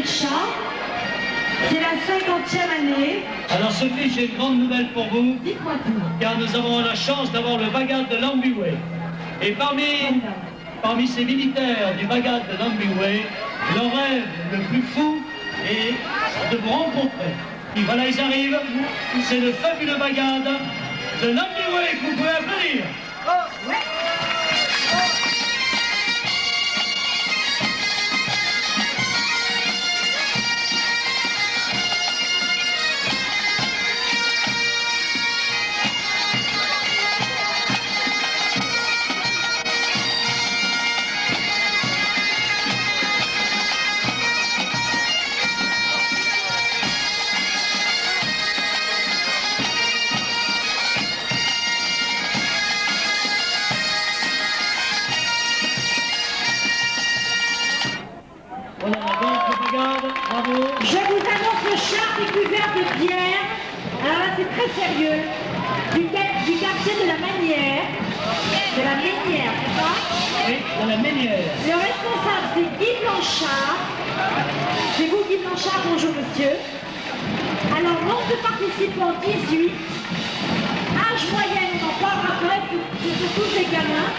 chat. C'est la 50e année. Alors Sophie, j'ai une grande nouvelle pour vous. Dites-moi tout. Car nous avons la chance d'avoir le Bagad de Lambiway. Et parmi ces militaires du Bagad de Lambiway, leur rêve le plus fou est de vous rencontrer. Et voilà, ils arrivent. C'est le fabuleux Bagad de Lambiway que vous pouvez applaudir. Oh, ouais. Je vous annonce le char découvert de Pierre. Alors là, c'est très sérieux. Du quartier de la Manière. De la Ménière, c'est ça? Oui, de la Ménière. Le responsable, c'est Guy Blanchard. C'est vous, Guy Blanchard, bonjour monsieur. Alors, nombre de participants, 18. Âge moyen, on en parlera après, ce sont tous des gamins.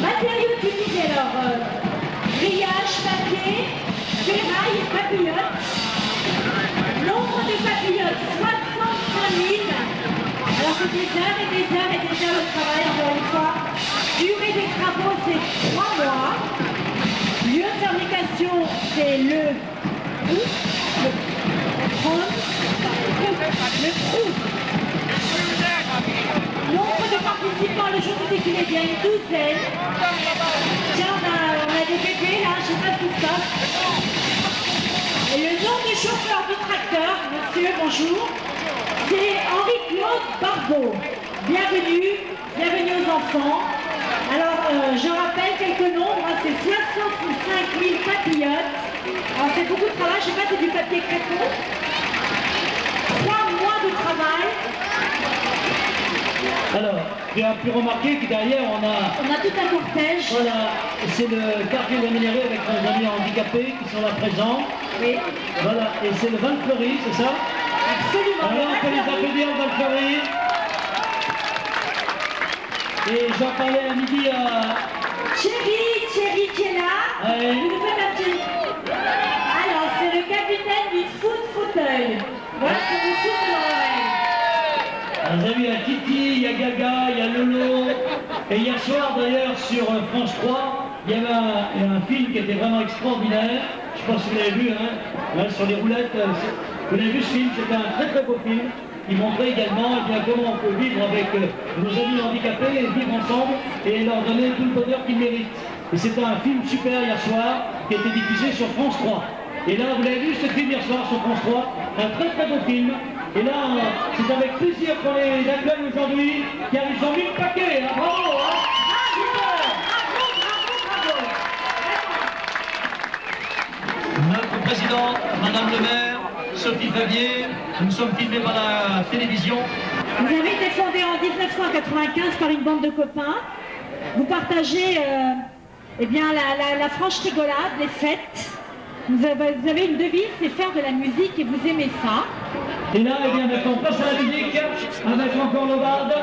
Matériaux utilisés, alors, grillage, papier, ferraille et papillotes. Nombre de papillotes, 65 000. Alors c'est des heures et des heures et des heures de travail, encore une fois. Durée des travaux, c'est 3 mois. Lieu de fabrication, c'est le Proust. Nombre de participants, le jour du défilé, il y a une douzaine. Tiens, on a des bébés là, je sais pas ce qui se passe. Et le nom du chauffeur du tracteur, monsieur, bonjour, c'est Henri-Claude Barbeau. Bienvenue aux enfants. Alors, je rappelle quelques nombres, hein, c'est 65 000 papillotes. Alors, c'est beaucoup de travail, je sais pas, c'est du papier crépon. 3 mois de travail. Alors, tu as pu remarquer que derrière, on a tout un cortège. Voilà, c'est le quartier de la Ménérée avec nos amis handicapés qui sont là présents. Oui. Voilà, et c'est le Val Fleury, c'est ça? Absolument. Alors, on peut les applaudir, le Val Fleury. Et j'en parlais à midi à... Thierry qui est là. Ouais. Vous nous faites un petit... Alors, c'est le capitaine du fauteuil. Voilà ce que vous souffle dans l'oreille. Vous avez vu, il y a Titi, il y a Gaga, il y a Lolo. Et hier soir, d'ailleurs, sur France 3, il y avait un film qui était vraiment extraordinaire. Je pense que vous l'avez vu, hein, sur les roulettes. Vous l'avez vu ce film, c'était un très très beau film. Il montrait également eh bien, comment on peut vivre avec nos amis handicapés et vivre ensemble et leur donner tout le bonheur qu'ils méritent. Et c'était un film super hier soir qui a été diffusé sur France 3. Et là, vous l'avez vu ce film hier soir sur France 3, un très très beau film. Et là, c'est avec plaisir qu'on les accueille aujourd'hui, car ils ont mis le paquet. Hein. Bravo, hein. Notre présidente, Madame le maire, Sophie Favier, nous sommes filmés par la télévision. Vous avez été fondé en 1995 par une bande de copains. Vous partagez eh bien, la franche rigolade, les fêtes. Vous avez une devise, c'est faire de la musique et vous aimez ça. Et là, eh bien, maintenant, on passe à la musique avec encore le barde.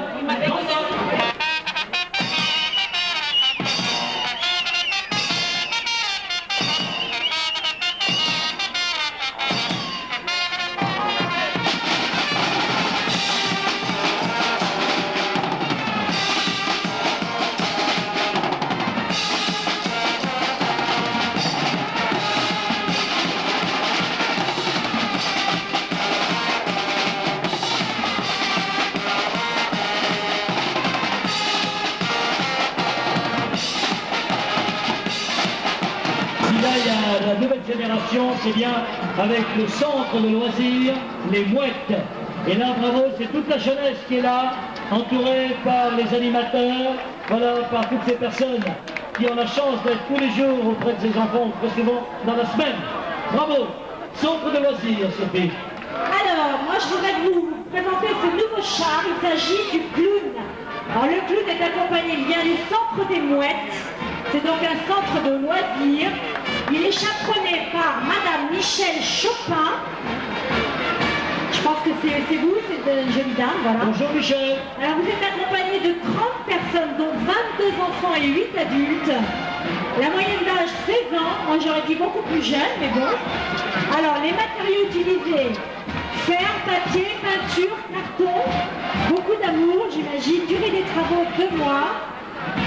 C'est bien avec le centre de loisirs, les Mouettes. Et là, bravo, c'est toute la jeunesse qui est là, entourée par les animateurs, voilà, par toutes ces personnes qui ont la chance d'être tous les jours auprès de ces enfants, très souvent dans la semaine. Bravo, centre de loisirs, Sophie. Alors, moi, je voudrais vous présenter ce nouveau char. Il s'agit du clown. Alors, le clown est accompagné bien du centre des Mouettes. C'est donc un centre de loisirs. Il est chaperonné présenté par Madame Michel Chopin. Je pense que c'est vous, c'est une jolie dame, voilà. Bonjour Michel. Alors vous êtes accompagné de 30 personnes, dont 22 enfants et 8 adultes. La moyenne d'âge 16 ans, moi j'aurais dit beaucoup plus jeune, mais bon. Alors les matériaux utilisés, fer, papier, peinture, carton, beaucoup d'amour, j'imagine, durée des travaux 2 mois.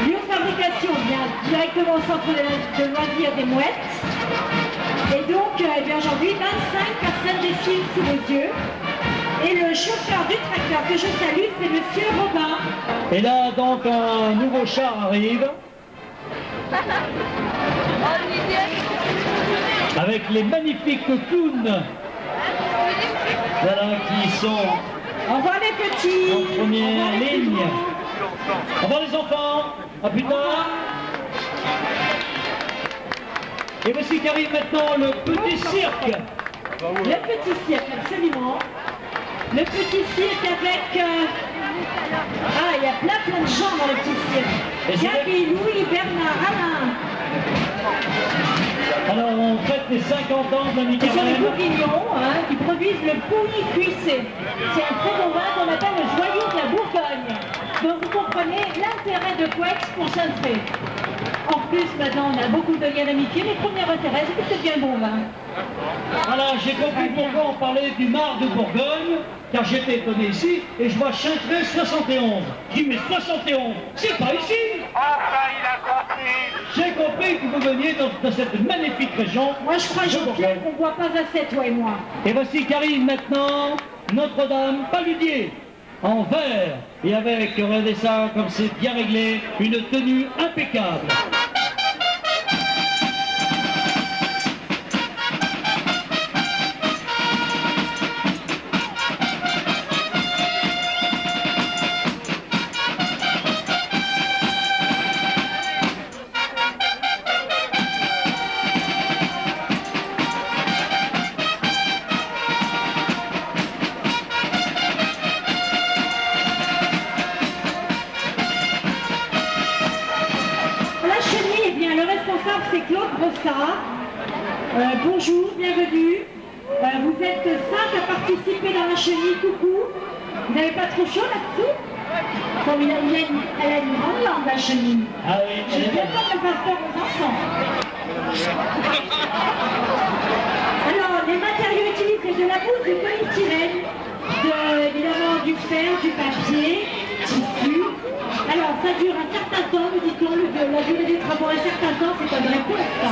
Lieu de fabrication vient directement au centre de loisirs des Mouettes. Et donc, eh bien, aujourd'hui, 25 personnes défilent sous nos yeux. Et le chauffeur du tracteur que je salue, c'est Monsieur Robin. Et là, donc, un nouveau char arrive. Avec les magnifiques clowns. Voilà, qui sont Au revoir les petits. en première ligne. Au revoir les enfants, à plus tard. Et voici qu'arrive maintenant le petit cirque. Le petit cirque, absolument. Le petit cirque avec... Ah, il y a plein de gens dans le petit Et cirque. c'est Gabi, Louis, Bernard, Alain. Alors on fête les 50 ans de la Ce Mickey sont des Mouse. bourguignons qui produisent le pouilly cuissé. C'est un très bon vin qu'on appelle le joyau de la Bourgogne. Donc vous comprenez l'intérêt de Quex pour Chantré. En plus, maintenant, on a beaucoup de liens d'amitié, mais premier intérêt, c'est que c'est bien bon vin. Voilà, j'ai compris pourquoi on parlait du Mar de Bourgogne, car j'étais étonné ici et je vois Chantré 71. Je dis mais 71, c'est pas ici. Enfin, il a compris. J'ai compris que vous veniez dans cette magnifique région. Moi, je crois, Jean-Pierre, qu'on ne boit pas assez, toi et moi. Et voici qu'arrive maintenant Notre-Dame Paludier, en vert, et avec, regardez ça, comme c'est bien réglé, une tenue impeccable. La chenille, eh bien, le responsable, c'est Claude Brossard. Bonjour, bienvenue. Vous êtes 5 à participer dans la chenille, coucou. Vous n'avez pas trop chaud là-dessous? Comme elle a une grande langue, la chenille. Ah oui, Je ne viens pas de faire peur aux enfants. Alors, les matériaux utilisés, de la mousse de polystyrène, évidemment du fer, du papier, tissu. Alors, ça dure un certain temps, nous dit-on, la durée des travaux, un certain temps, c'est une réponse, ça.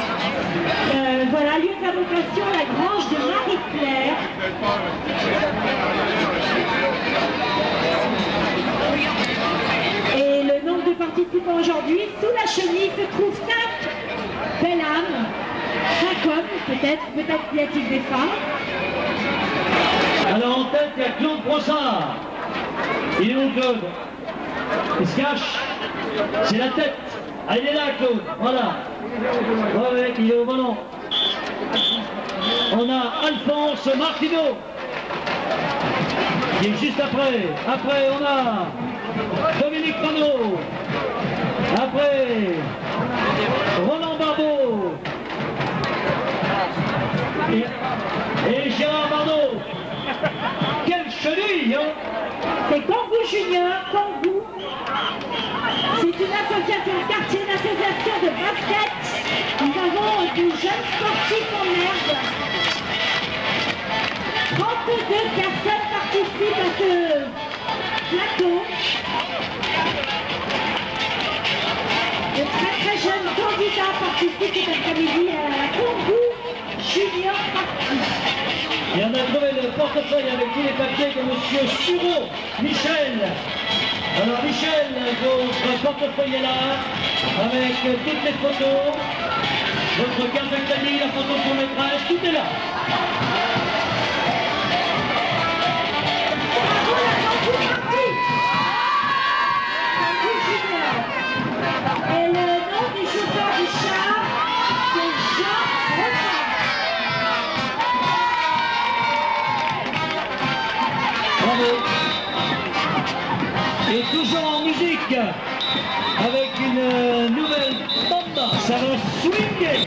Voilà, lieu de fabrication, la grange de Marie-Claire. Et le nombre de participants aujourd'hui, sous la chenille se trouvent 5 belles âmes, 5 hommes peut-être y a-t-il des femmes. Alors en tête, il y a Claude Brossard. Il est où Claude? Il se cache. C'est la tête. Ah, il est là Claude, voilà. Ouais, il est au volant. On a Alphonse Martineau, qui est juste après. Après, on a Dominique Renaud. Après, Roland Barbeau. Et Gérard Bardot. Quelle chenille, hein? C'est Kangoo Junior, Kangoo. C'est une association de quartier, une association de basket. Nous avons des jeunes sportifs en herbe. 32 personnes participent à ce plateau. De très jeunes candidats participent cet après-midi à la Kangoo Junior Party. Et on a trouvé le portefeuille avec tous les papiers de monsieur Sureau, Michel. Alors Michel, votre portefeuille est là, avec toutes les photos, votre carte de crédit, la photo de son maîtresse, tout est là. Bravo la Kangoo Party. Kangoo Junior. Et le nom du chauffeur du char, c'est Jean Rossard. Bravo. Et toujours en musique, avec une nouvelle bande, ça va swinguer.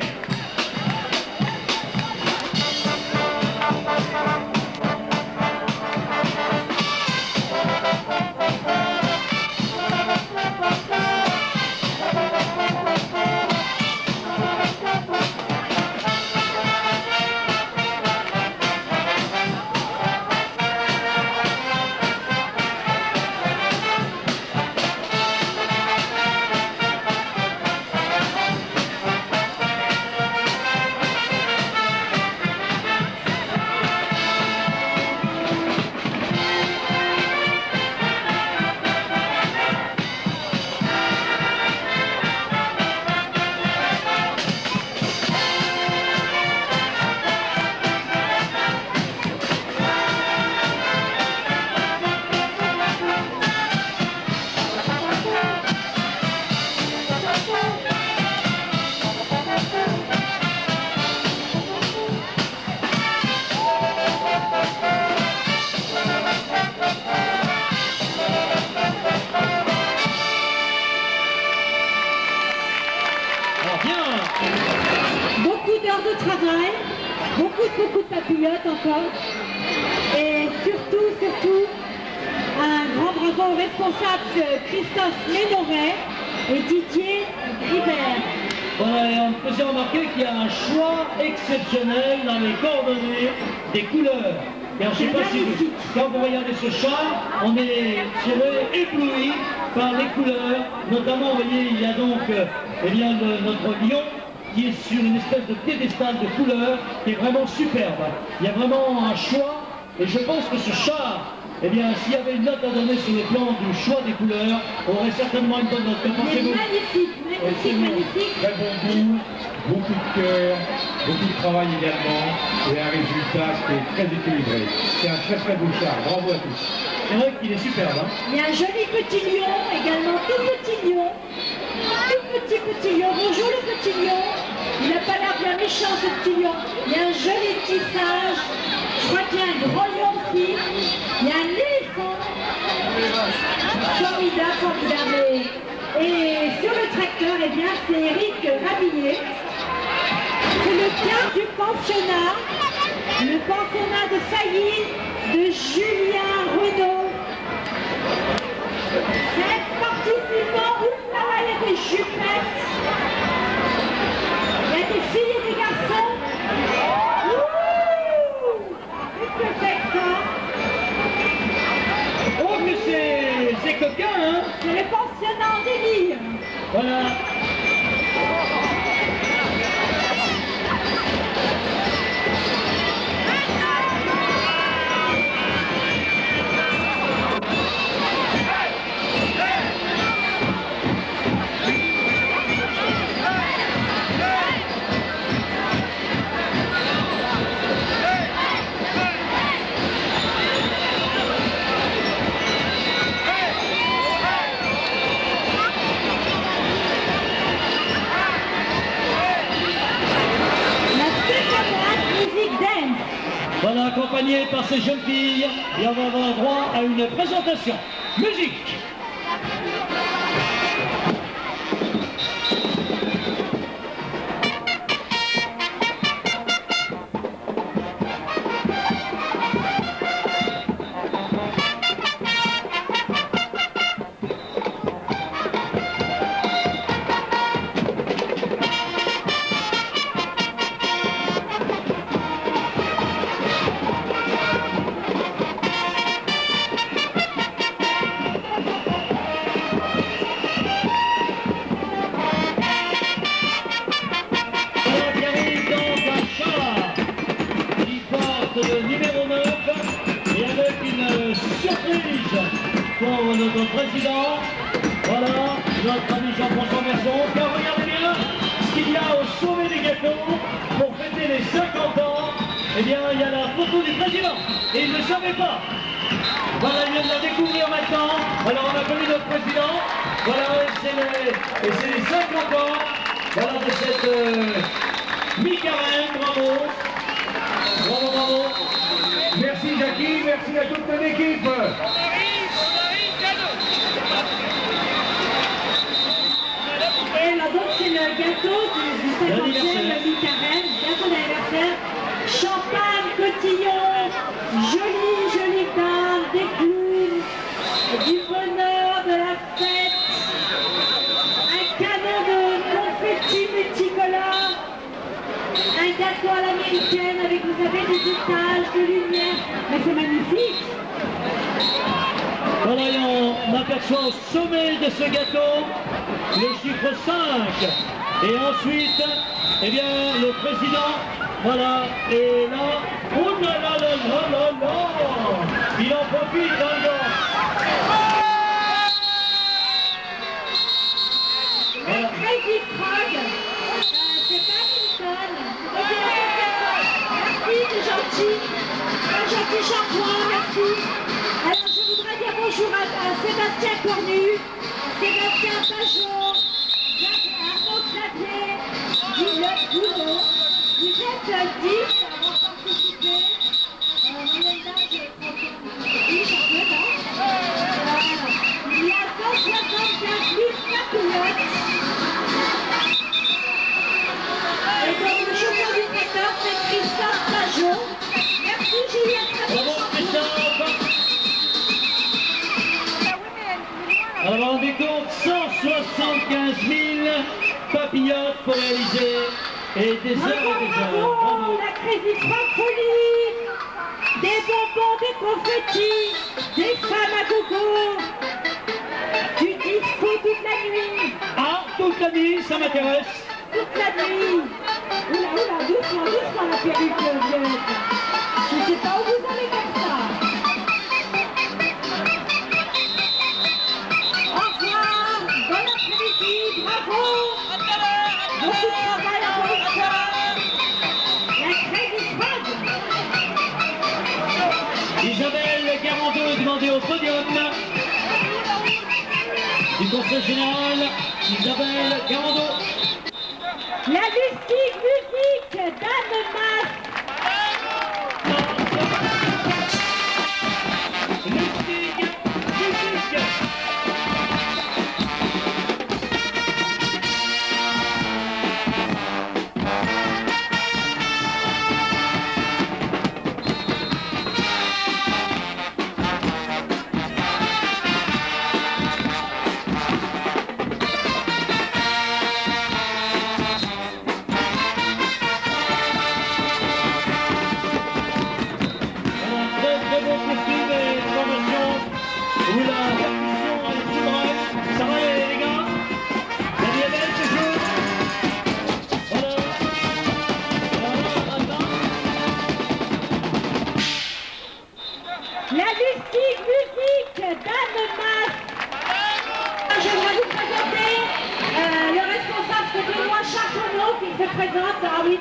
beaucoup de papillotes encore. Et surtout, un grand bravo aux responsables Christophe Ménoret et Didier Ribert. Voilà, et on me faisait remarquer qu'il y a un choix exceptionnel dans les coordonnées des couleurs. Et alors, je ne sais pas si vous, quand vous regardez ce char, on est ébloui par les couleurs. Notamment, vous voyez, il y a donc eh bien, notre lion qui est sur une espèce de piédestal de couleurs qui est vraiment superbe. Il y a vraiment un choix, et je pense que ce char, eh bien, s'il y avait une note à donner sur le plan du choix des couleurs, on aurait certainement une bonne note. Que Il est pensez-vous? magnifique. Très bon goût, beaucoup de cœur, beaucoup de travail également, et un résultat qui est très équilibré. C'est un très très beau char, bravo à tous. C'est vrai qu'il est superbe. Hein. Il y a un joli petit lion, également tout petit lion. Tout petit lion. Bonjour le petit lion. Il n'a pas l'air bien méchant ce petit lion. Il y a un joli petit singe. Je crois qu'il y a un grand lion aussi. Il y a un éléphant. Formidable. Et sur le tracteur, eh bien, c'est Eric Rabillet. C'est le quart du pensionnat. Le pensionnat de Sailly de Julien Renaud. 7 participants. Oula, il y a des jupettes. Il y a des filles et des garçons. Ouh, qu'est-ce que c'est que ça? Oh, mais c'est coquin, hein. C'est le pensionnat en délire. Voilà. Voilà, accompagné par ces jeunes filles, et on va avoir droit à une présentation. Musique! Le numéro 9 et avec une surprise pour notre président, voilà, notre ami Jean-François Merson, car regardez bien ce qu'il y a au sommet des gâteaux pour fêter les 50 ans. Eh bien, il y a la photo du président et il ne savait pas. Voilà, il vient de la découvrir maintenant. Alors on a connu notre président, voilà, et c'est les 50 ans, voilà, de cette mi-carême, bravo. Bravo, bravo. Merci Jackie, merci à toute ton équipe. Et là donc c'est le gâteau du 50e mi-carême, gâteau d'anniversaire. Champagne, cotillon, jolie dame, des clowns, du bonheur, de la fête, un canon de confetti multicolores, un gâteau à l'américaine avec, vous savez, des étages de lumière. Mais c'est magnifique. Voilà, et on aperçoit au sommet de ce gâteau le chiffre 5. Et ensuite, eh bien, le président, voilà, et là, oh là là là là là là, il en profite, hein, Le Crazy Frog, c'est Paddington. Merci, c'est gentil. Un gentil shampoing, merci. Alors je voudrais dire bonjour à Sébastien Cornu, Sébastien Pajot, Arnaud Clavier, Gilles Boulot. Vous êtes 10 à avoir participé. Moyenne d'âge 10 en fait, hein. Il y a 175 000 papillotes. Et donc le chauffeur du tracteur, c'est Christophe Pajot. 15 000 papillotes pour réaliser et des heures et des heures. Bravo. La Crazy Frog Folie, des bonbons, des confettis, des femmes à gogo, du disco toute la nuit. Ah, toute la nuit, ça m'intéresse. Toute la nuit. Oula, oula, doucement, doucement la perruque violette. Je ne sais pas où vous allez comme ça. Au revoir, bon après-midi, bravo. Beaucoup de travail encore une fois. La Crazy Frog. Isabelle Garando est demandée au podium du conseil général. Isabelle Garando. La lustique musique d'Anne Mas. Lustig, musique. Très bon costume et formation où la percussion est tout bref. Ça va les gars? La vie est belle toujours? Voilà. Voilà, attends. La lustique musique d'Anne Mas. J'aimerais vous présenter le responsable, c'est Benoît Charbonneau qui se présente. Ah oui,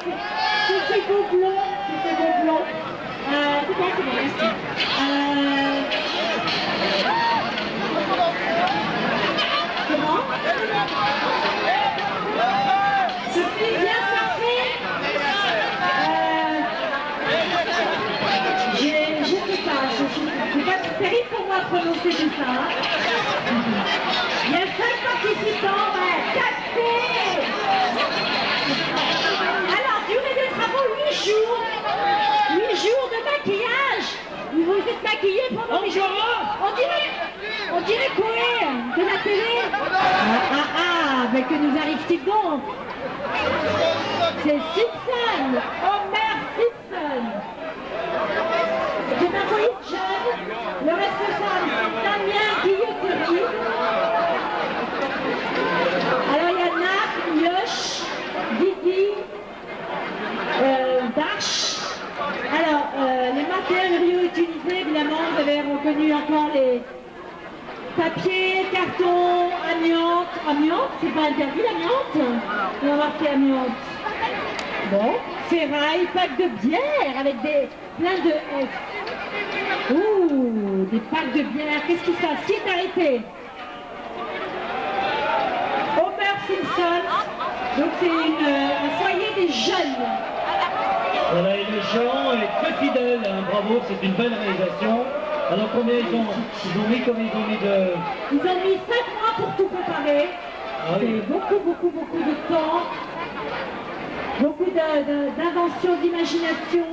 c'est ces beaux blonds, c'est ces beaux blonds. C'est bon, merci. Comment? Ce qui vient surfer. Je sais pas, c'est pas terrible pour moi de prononcer tout ça. Il y a 5 participants, café. Alors, durée de travaux, 8 jours. 8 jours de maquillage. Vous êtes maquillés pendant 8 jours. On dirait quoi? De la télé? Mais que nous arrive-t-il donc? C'est Simpson, Homer Simpson. C'est un police jeune. Le responsable, c'est Damien Guilloterie. Alors il y a Nap, Yosh, Didi, Dash. Alors, les matériaux utilisés, évidemment, vous avez reconnu encore les papiers, cartons, amiante. Amiante, c'est pas interdit l'amiante? On va marquer amiante. Bon, ferraille, pack de bière avec plein de F. Ouh, des packs de bière. Qu'est-ce qui se passe? Qui est arrêté? Homer Simpson. Donc c'est un foyer des jeunes. Voilà, et le géant est très fidèle, hein, bravo, c'est une belle réalisation. Alors combien ils ont mis comme ils ont mis de... Ils ont mis 5 mois pour tout préparer. Ah oui. C'est beaucoup de temps. Beaucoup d'invention, d'imagination.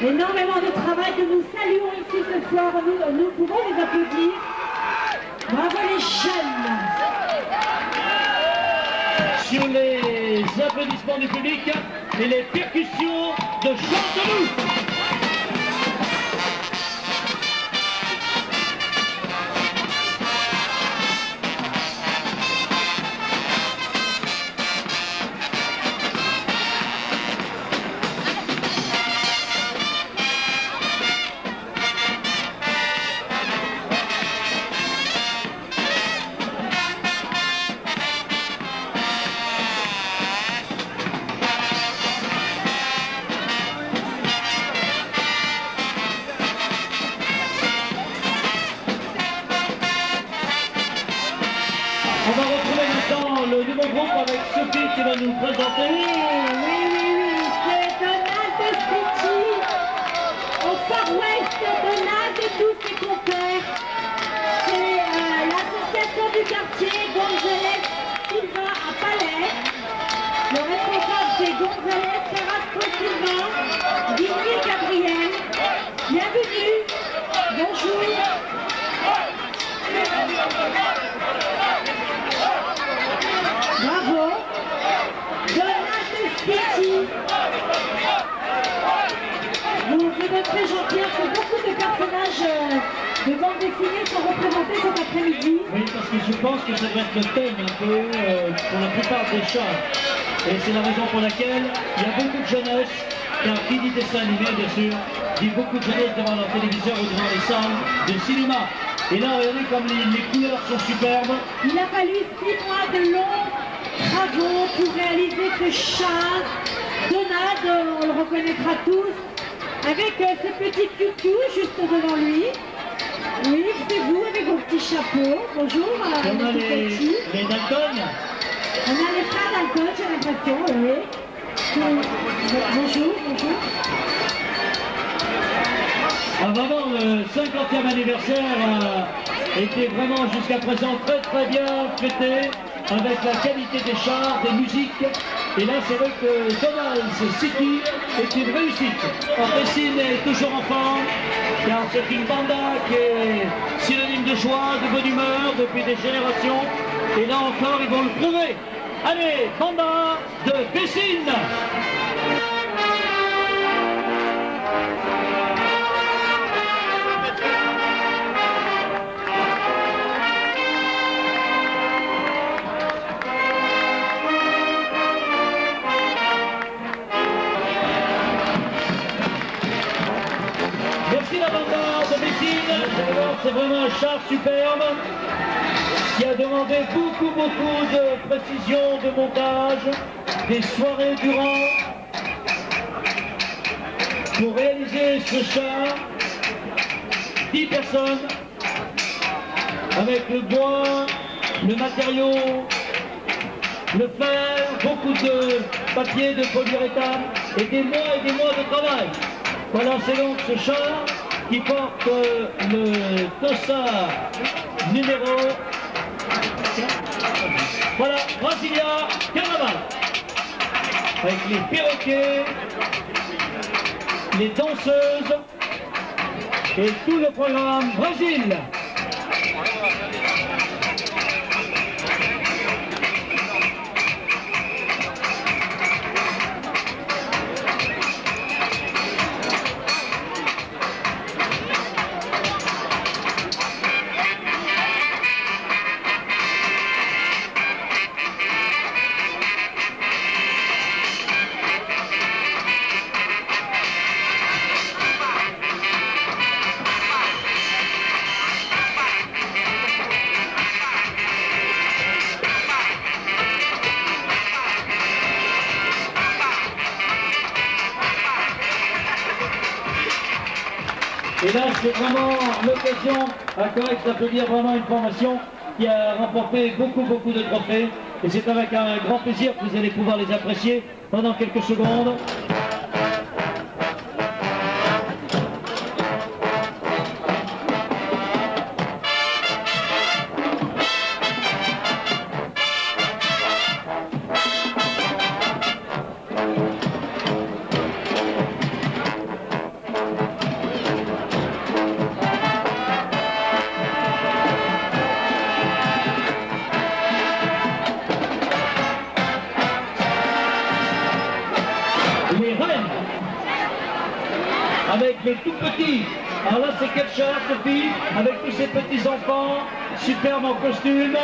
Énormément de travail que nous saluons ici ce soir. Nous pouvons les applaudir. Bravo les jeunes. Sur les applaudissements du public et les percussions de Chanteloup. On va retrouver maintenant le nouveau groupe avec Sophie qui va nous présenter. Oui, c'est Donald Stitchy, au Far West, Donald et tous ses compères. C'est l'association du quartier Gonzalez Silva à Palais. Le responsable c'est Gonzalez Carrasco Silva, Didier Gabriel. Bienvenue, bonjour. de bandes dessinées sont représentées cet après-midi. Oui, parce que je pense que ça doit être le thème un peu pour la plupart des chars. Et c'est la raison pour laquelle il y a beaucoup de jeunesse, car qui dit dessin animé, bien sûr, dit beaucoup de jeunesse devant leur téléviseur ou devant les salles de cinéma. Et là, regardez comme les couleurs sont superbes. Il a fallu 6 mois de longs travaux pour réaliser ce chat. Donald, on le reconnaîtra tous, avec ce petit tutu juste devant lui. Oui, c'est vous avec vos petits chapeaux. Bonjour, On a mes petits. les Dalton. On a les frères d'alcool, j'ai l'impression, oui. Bonjour, bonjour. Vraiment, le 50e anniversaire a été vraiment jusqu'à présent très bien fêté, avec la qualité des chars, des musiques. Et là, c'est vrai que Donald's City est une réussite. Racine est toujours en forme, car c'est une banda qui est synonyme de joie, de bonne humeur depuis des générations. Et là encore, ils vont le prouver. Allez, banda de Bessines. Merci la banda de Bessines. C'est vraiment un char superbe qui a demandé beaucoup de précision de montage, des soirées durant pour réaliser ce char. 10 personnes avec le bois, le matériau, le fer, beaucoup de papier, de polyuréthane et des mois de travail. Voilà, c'est donc ce char qui porte le TOSA numéro. Voilà, Brasilia Carnaval. Avec les perroquets, les danseuses et tout le programme Brésil. Et là, c'est vraiment l'occasion, à Corrèze d'applaudir vraiment une formation qui a remporté beaucoup de trophées. Et c'est avec un grand plaisir que vous allez pouvoir les apprécier pendant quelques secondes. Les reines, avec les tout petits. Alors là, c'est quel char, Sophie, avec tous ces petits enfants, superbes en costume.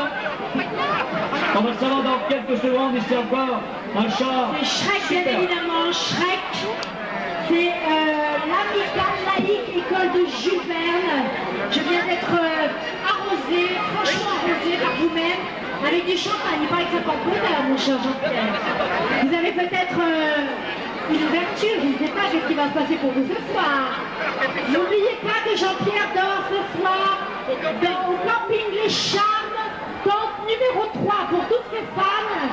On va savoir dans quelques secondes, et c'est encore un char. C'est Shrek, bien superbe. évidemment, Shrek. C'est l'amicale laïque école de Jules Verne. Je viens d'être arrosée, franchement arrosée par vous-même, avec du champagne. Il paraît que ça porte bonheur, mon cher Jean-Pierre. Vous avez peut-être une ouverture, je ne sais pas ce qui va se passer pour vous ce soir. N'oubliez pas que Jean-Pierre dort ce soir au camping Les Charmes, donc numéro 3 pour toutes ces femmes.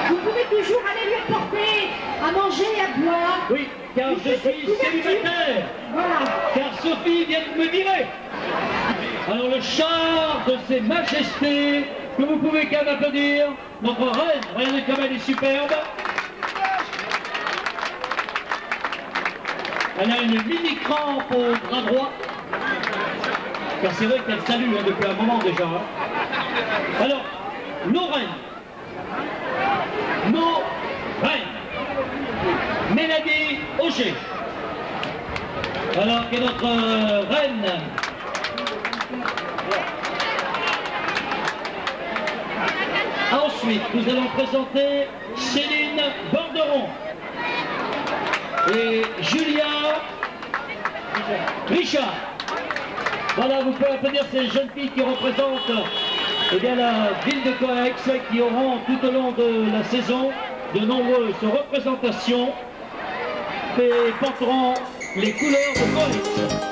Vous pouvez toujours aller lui apporter à manger et à boire. Oui, car je suis célibataire. Voilà. Car Sophie vient de me virer. Alors le char de ses majestés, que vous pouvez quand même applaudir, notre reine, regardez comme elle est superbe. Elle a une mini crampe au bras droit, car c'est vrai qu'elle salue depuis un moment déjà. Alors, nos reines, Mélanie Auger, alors que notre reine Ensuite, nous allons présenter Céline Borderon et Julia Richard. Voilà, vous pouvez applaudir ces jeunes filles qui représentent bien, la ville de Coex, qui auront tout au long de la saison de nombreuses représentations et porteront les couleurs de Coex.